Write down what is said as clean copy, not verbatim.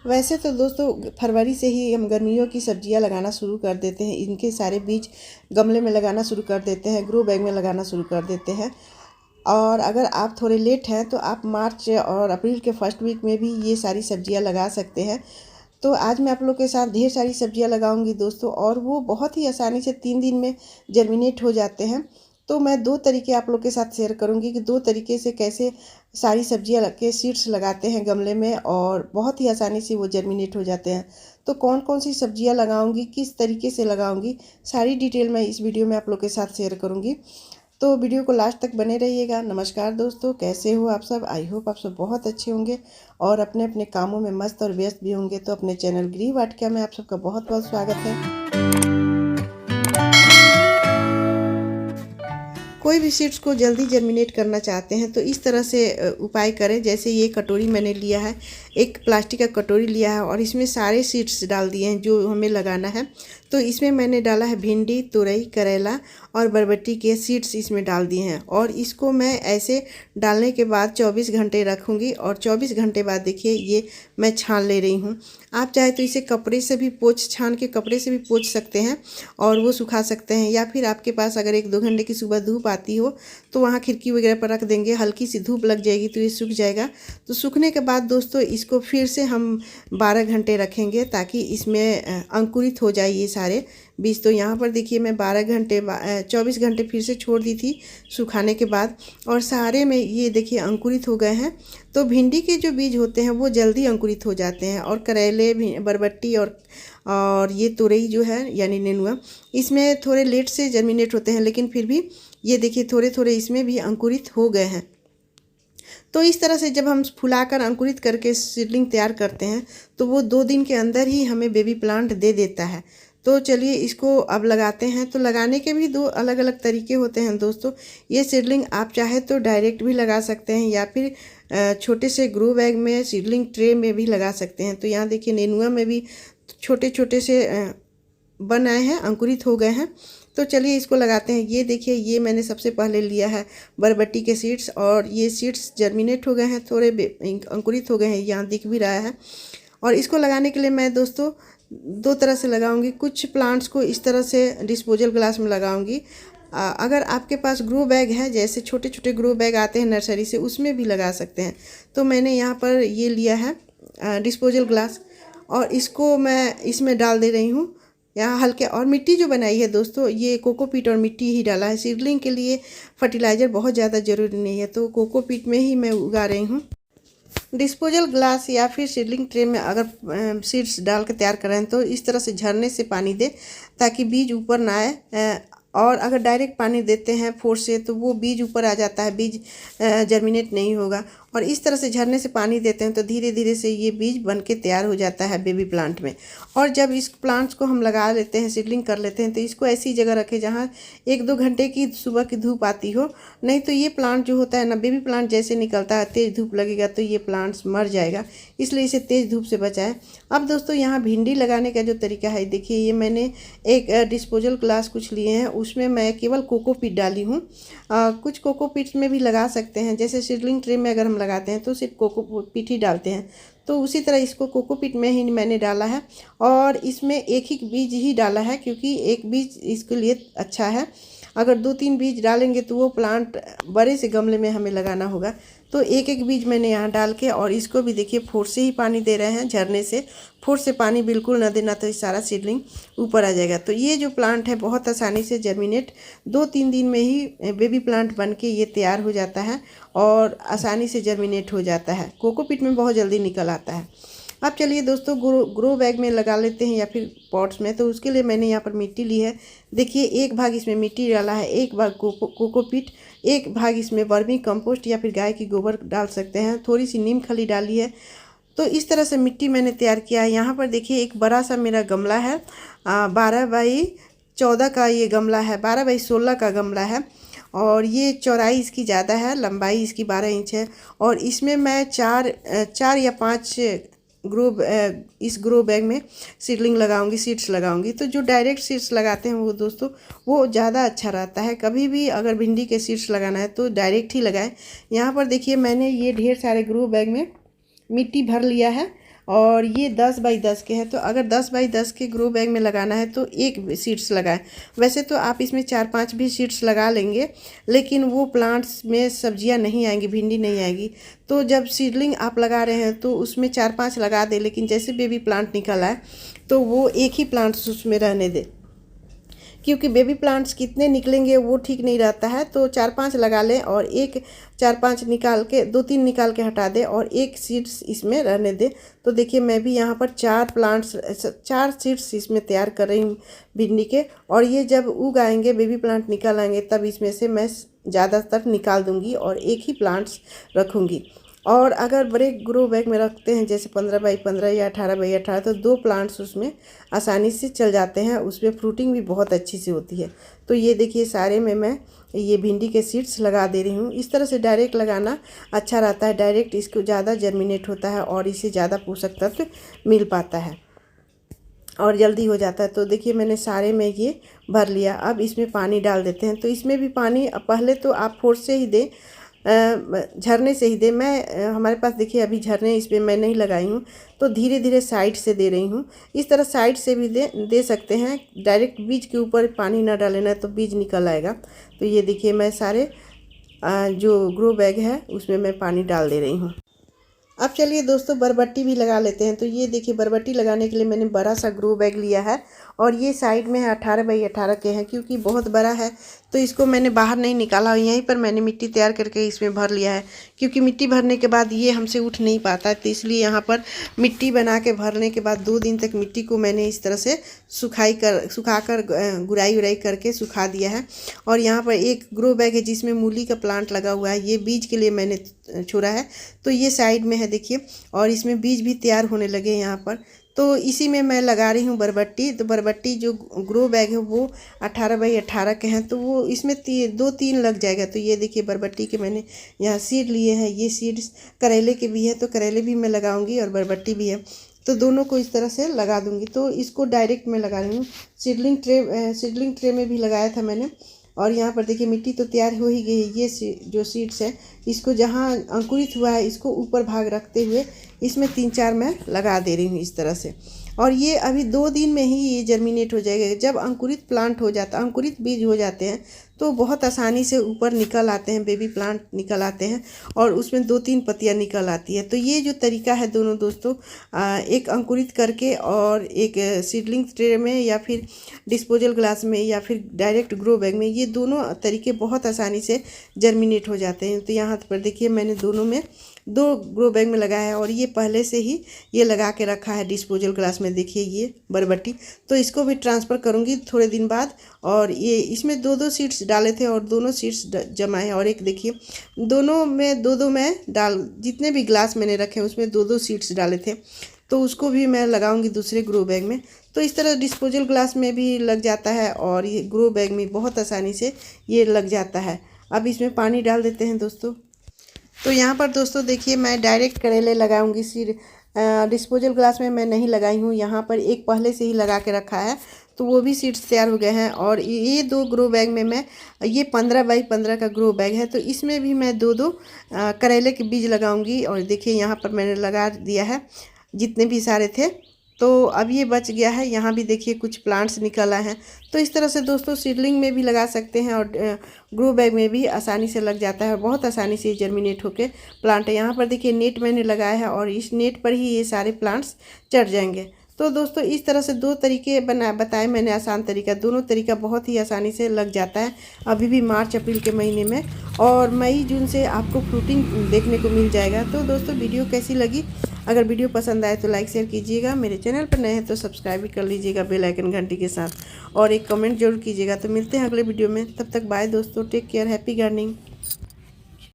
वैसे तो दोस्तों फरवरी से ही हम गर्मियों की सब्जियां लगाना शुरू कर देते हैं। इनके सारे बीज गमले में लगाना शुरू कर देते हैं, ग्रो बैग में लगाना शुरू कर देते हैं। और अगर आप थोड़े लेट हैं तो आप मार्च और अप्रैल के फर्स्ट वीक में भी ये सारी सब्जियां लगा सकते हैं। तो आज मैं आप लोग के साथ ढेर सारी सब्जियां लगाऊंगी दोस्तों, और वो बहुत ही आसानी से 3 दिन में जर्मिनेट हो जाते हैं। तो मैं 2 तरीके आप लोग के साथ शेयर करूंगी कि 2 तरीके से कैसे सारी सब्जियां के सीड्स लगाते हैं गमले में और बहुत ही आसानी से वो जर्मिनेट हो जाते हैं। तो कौन कौन सी सब्जियां लगाऊंगी, किस तरीके से लगाऊंगी, सारी डिटेल मैं इस वीडियो में आप लोग के साथ शेयर करूंगी। तो वीडियो को लास्ट तक बने रहिएगा। नमस्कार दोस्तों, कैसे हो आप सब? आई होप आप सब बहुत अच्छे होंगे और अपने अपने कामों में मस्त और व्यस्त भी होंगे। तो अपने चैनल गृह वाटिका में आप सबका बहुत बहुत स्वागत है। कोई भी सीड्स को जल्दी जर्मिनेट करना चाहते हैं तो इस तरह से उपाय करें। जैसे ये कटोरी मैंने लिया है, एक प्लास्टिक का कटोरी लिया है और इसमें सारे सीड्स डाल दिए हैं जो हमें लगाना है। तो इसमें मैंने डाला है भिंडी, तुरई, करेला और बरबट्टी के सीड्स इसमें डाल दिए हैं। और इसको मैं ऐसे डालने के बाद 24 घंटे रखूँगी और 24 घंटे बाद देखिए ये मैं छान ले रही हूँ। आप चाहे तो इसे कपड़े से भी छान के कपड़े से भी पोंछ सकते हैं और वो सुखा सकते हैं, या फिर आपके पास अगर 1-2 घंटे की सुबह धूप आती हो तो वहाँ खिड़की वगैरह पर रख देंगे, हल्की सी धूप लग जाएगी तो ये सूख जाएगा। तो सूखने के बाद दोस्तों इसको फिर से हम 12 घंटे रखेंगे ताकि इसमें अंकुरित हो जाए ये सारे बीज। तो यहाँ पर देखिए मैं 24 घंटे फिर से छोड़ दी थी सुखाने के बाद और सारे में ये देखिए अंकुरित हो गए हैं। तो भिंडी के जो बीज होते हैं वो जल्दी अंकुरित हो जाते हैं और करेले, बरबट्टी और ये तुरई जो है यानी नेनुआ, इसमें थोड़े लेट से जर्मिनेट होते हैं, लेकिन फिर भी ये देखिए थोड़े थोड़े इसमें भी अंकुरित हो गए हैं। तो इस तरह से जब हम फुलाकर अंकुरित करके सीडलिंग तैयार करते हैं तो वो 2 दिन के अंदर ही हमें बेबी प्लांट दे देता है। तो चलिए इसको अब लगाते हैं। तो लगाने के भी 2 अलग अलग तरीके होते हैं दोस्तों। ये सीडलिंग आप चाहे तो डायरेक्ट भी लगा सकते हैं या फिर छोटे से ग्रो बैग में सीडलिंग ट्रे में भी लगा सकते हैं। तो यहाँ देखिए नेनुआ में भी छोटे छोटे से बन आए हैं, अंकुरित हो गए हैं। तो चलिए इसको लगाते हैं। ये देखिए ये मैंने सबसे पहले लिया है बरबट्टी के सीड्स और ये सीड्स जर्मिनेट हो गए हैं, थोड़े अंकुरित हो गए हैं, यहाँ दिख भी रहा है। और इसको लगाने के लिए मैं दोस्तों 2 तरह से लगाऊंगी। कुछ प्लांट्स को इस तरह से डिस्पोजल ग्लास में लगाऊंगी। अगर आपके पास ग्रो बैग है, जैसे छोटे छोटे ग्रो बैग आते हैं नर्सरी से, उसमें भी लगा सकते हैं। तो मैंने यहाँ पर ये लिया है डिस्पोजल ग्लास और इसको मैं इसमें डाल दे रही हूँ। यहाँ हल्के और मिट्टी जो बनाई है दोस्तों, ये कोकोपीट और मिट्टी ही डाला है। सीडलिंग के लिए फर्टिलाइज़र बहुत ज़्यादा ज़रूरी नहीं है, तो कोकोपीट में ही मैं उगा रही हूँ। डिस्पोजल ग्लास या फिर सीडलिंग ट्रे में अगर सीड्स डाल के तैयार करें तो इस तरह से झरने से पानी दे ताकि बीज ऊपर ना आए। और अगर डायरेक्ट पानी देते हैं फोर्स से तो वो बीज ऊपर आ जाता है, बीज जर्मिनेट नहीं होगा। और इस तरह से झरने से पानी देते हैं तो धीरे धीरे से ये बीज बन के तैयार हो जाता है बेबी प्लांट में। और जब इस प्लांट्स को हम लगा लेते हैं, सीडलिंग कर लेते हैं, तो इसको ऐसी जगह रखें जहाँ 1-2 घंटे की सुबह की धूप आती हो। नहीं तो ये प्लांट जो होता है ना, बेबी प्लांट जैसे निकलता है तेज़ धूप लगेगा तो ये प्लांट्स मर जाएगा, इसलिए इसे तेज़ धूप से बचाएं। अब दोस्तों यहाँ भिंडी लगाने का जो तरीका है, देखिए ये मैंने एक डिस्पोजल ग्लास कुछ लिए हैं, उसमें मैं केवल कोकोपीट डाली हूँ। कुछ कोकोपीट में भी लगा सकते हैं, जैसे सीडलिंग ट्रे में अगर हम लगाते हैं तो सिर्फ कोकोपीट ही डालते हैं। तो उसी तरह इसको कोकोपीट में ही मैंने डाला है और इसमें एक ही बीज ही डाला है क्योंकि एक बीज इसके लिए अच्छा है। अगर 2-3 बीज डालेंगे तो वो प्लांट बड़े से गमले में हमें लगाना होगा। तो एक एक बीज मैंने यहाँ डाल के और इसको भी देखिए फोर्स से ही पानी दे रहे हैं, झरने से। फोर्स से पानी बिल्कुल न देना तो सारा सीडलिंग ऊपर आ जाएगा। तो ये जो प्लांट है बहुत आसानी से जर्मिनेट 2-3 दिन में ही बेबी प्लांट बन के ये तैयार हो जाता है और आसानी से जर्मिनेट हो जाता है। कोकोपीट में बहुत जल्दी निकल आता है। अब चलिए दोस्तों ग्रो बैग में लगा लेते हैं या फिर पॉट्स में। तो उसके लिए मैंने यहाँ पर मिट्टी ली है। देखिए एक भाग इसमें मिट्टी डाला है, एक भाग कोकोपीट, एक भाग इसमें वर्मी कंपोस्ट या फिर गाय की गोबर डाल सकते हैं, थोड़ी सी नीम खली डाली है। तो इस तरह से मिट्टी मैंने तैयार किया है। यहाँ पर देखिए एक बड़ा सा मेरा गमला है, 12x14 का ये गमला है, 12x16 का गमला है और ये चौड़ाई इसकी ज़्यादा है, लंबाई इसकी 12 इंच है। और इसमें मैं 4 या 5 इस ग्रो बैग में सीडलिंग लगाऊंगी, सीड्स लगाऊंगी। तो जो डायरेक्ट सीड्स लगाते हैं वो दोस्तों वो ज़्यादा अच्छा रहता है। कभी भी अगर भिंडी के सीड्स लगाना है तो डायरेक्ट ही लगाएं। यहाँ पर देखिए मैंने ये ढेर सारे ग्रो बैग में मिट्टी भर लिया है और ये 10 बाई 10 के हैं। तो अगर 10 बाई 10 के ग्रो बैग में लगाना है तो एक सीड्स लगाएं। वैसे तो आप इसमें 4-5 भी सीड्स लगा लेंगे, लेकिन वो प्लांट्स में सब्जियां नहीं आएंगी, भिंडी नहीं आएगी। तो जब सीडलिंग आप लगा रहे हैं तो उसमें 4-5 लगा दें, लेकिन जैसे बेबी प्लांट निकल आए तो वो एक ही प्लांट्स उसमें रहने दें, क्योंकि बेबी प्लांट्स कितने निकलेंगे वो ठीक नहीं रहता है। तो 4-5 लगा लें और एक 4-5 निकाल के 2-3 निकाल के हटा दें और एक सीड्स इसमें रहने दें। तो देखिए मैं भी यहाँ पर 4 सीड्स इसमें तैयार कर रही हूँ भिंडी के। और ये जब उग आएंगे, बेबी प्लांट निकल आएंगे, तब इसमें से मैं ज़्यादातर निकाल दूँगी और एक ही प्लांट्स रखूँगी। और अगर बड़े ग्रो बैग में रखते हैं जैसे 15 बाई 15 या 18 बाई 18, तो 2 प्लांट्स उसमें आसानी से चल जाते हैं, उसमें फ्रूटिंग भी बहुत अच्छी से होती है। तो ये देखिए सारे में मैं ये भिंडी के सीड्स लगा दे रही हूँ। इस तरह से डायरेक्ट लगाना अच्छा रहता है, डायरेक्ट इसको ज़्यादा जर्मिनेट होता है और इसे ज़्यादा पोषक तत्व मिल पाता है और जल्दी हो जाता है। तो देखिए मैंने सारे में ये भर लिया। अब इसमें पानी डाल देते हैं। तो इसमें भी पानी पहले तो आप फोर्स से ही दें, झरने से ही दे। मैं हमारे पास देखिए अभी झरने इसमें मैं नहीं लगाई हूँ, तो धीरे धीरे साइड से दे रही हूँ। इस तरह साइड से भी दे सकते हैं, डायरेक्ट बीज के ऊपर पानी ना डालेना है तो बीज निकल आएगा। तो ये देखिए मैं सारे जो ग्रो बैग है उसमें मैं पानी डाल दे रही हूँ। अब चलिए दोस्तों बरबट्टी भी लगा लेते हैं। तो ये देखिए बरबट्टी लगाने के लिए मैंने बड़ा सा ग्रो बैग लिया है और ये साइड में है 18 बाई 18 के हैं, क्योंकि बहुत बड़ा है तो इसको मैंने बाहर नहीं निकाला, यहीं पर मैंने मिट्टी तैयार करके इसमें भर लिया है। क्योंकि मिट्टी भरने के बाद ये हमसे उठ नहीं पाता है, तो इसलिए यहाँ पर मिट्टी बना के भरने के बाद 2 दिन तक मिट्टी को मैंने इस तरह से सुखा कर गुड़ाई उड़ाई करके सुखा दिया है। और यहाँ पर एक ग्रो बैग है जिसमें मूली का प्लांट लगा हुआ है, ये बीज के लिए मैंने छोड़ा है। तो ये साइड में है देखिए, और इसमें बीज भी तैयार होने लगे यहाँ पर। तो इसी में मैं लगा रही हूँ बरबट्टी। तो बरबट्टी जो ग्रो बैग है वो 18 बाई 18 के हैं, तो वो इसमें 2-3 लग जाएगा। तो ये देखिए बरबट्टी के मैंने यहाँ सीड लिए हैं। ये सीड्स करेले के भी है, तो करेले भी मैं लगाऊंगी और बरबट्टी भी है, तो दोनों को इस तरह से लगा दूंगी। तो इसको डायरेक्ट मैं लगा रही हूँ। सीडलिंग ट्रे में भी लगाया था मैंने। और यहाँ पर देखिए मिट्टी तो तैयार हो ही गई है। ये जो सीड्स है इसको जहाँ अंकुरित हुआ है इसको ऊपर भाग रखते हुए इसमें 3-4 मैं लगा दे रही हूँ इस तरह से। और ये अभी 2 दिन में ही ये जर्मिनेट हो जाएगा। जब अंकुरित प्लांट हो जाता, अंकुरित बीज हो जाते हैं तो बहुत आसानी से ऊपर निकल आते हैं, बेबी प्लांट निकल आते हैं और उसमें 2-3 पत्तियां निकल आती है। तो ये जो तरीका है दोनों दोस्तों, एक अंकुरित करके और एक सीडलिंग ट्रे में या फिर डिस्पोजल ग्लास में या फिर डायरेक्ट ग्रो बैग में, ये दोनों तरीके बहुत आसानी से जर्मिनेट हो जाते हैं। तो यहाँ पर देखिए मैंने दोनों में 2 ग्रो बैग में लगाया है और ये पहले से ही ये लगा के रखा है डिस्पोजल ग्लास में। देखिए ये बरबट्टी, तो इसको भी ट्रांसफ़र करूँगी थोड़े दिन बाद। और ये इसमें 2-2 सीड्स डाले थे और दोनों सीड्स जमाए। और एक देखिए दोनों में 2-2 में जितने भी ग्लास मैंने रखे हैं उसमें 2-2 सीड्स डाले थे, तो उसको भी मैं लगाऊंगी दूसरे ग्रो बैग में। तो इस तरह डिस्पोजल ग्लास में भी लग जाता है और ये ग्रो बैग में बहुत आसानी से ये लग जाता है। अब इसमें पानी डाल देते हैं दोस्तों। तो यहाँ पर दोस्तों देखिए मैं डायरेक्ट करेले लगाऊंगी। सीड डिस्पोजल ग्लास में मैं नहीं लगाई हूँ, यहाँ पर एक पहले से ही लगा के रखा है, तो वो भी सीड्स तैयार हो गए हैं। और ये 2 ग्रो बैग में मैं, ये 15 बाई 15 का ग्रो बैग है, तो इसमें भी मैं 2-2 करेले के बीज लगाऊंगी। और देखिए यहाँ पर मैंने लगा दिया है जितने भी सारे थे। तो अब ये बच गया है, यहाँ भी देखिए कुछ प्लांट्स निकल आए हैं। तो इस तरह से दोस्तों सीडलिंग में भी लगा सकते हैं और ग्रो बैग में भी आसानी से लग जाता है, बहुत आसानी से जर्मिनेट होकर प्लांट है। यहाँ पर देखिए नेट मैंने लगाया है और इस नेट पर ही ये सारे प्लांट्स चढ़ जाएंगे। तो दोस्तों इस तरह से 2 तरीके बताए मैंने, आसान तरीका। दोनों तरीका बहुत ही आसानी से लग जाता है अभी भी मार्च अप्रैल के महीने में, और मई जून से आपको फ्रूटिंग देखने को मिल जाएगा। तो दोस्तों वीडियो कैसी लगी? अगर वीडियो पसंद आए तो लाइक शेयर कीजिएगा, मेरे चैनल पर नए हैं तो सब्सक्राइब भी कर लीजिएगा बेल आइकन घंटी के साथ, और एक कमेंट जरूर कीजिएगा। तो मिलते हैं अगले वीडियो में, तब तक बाय दोस्तों, टेक केयर, हैप्पी गार्डनिंग।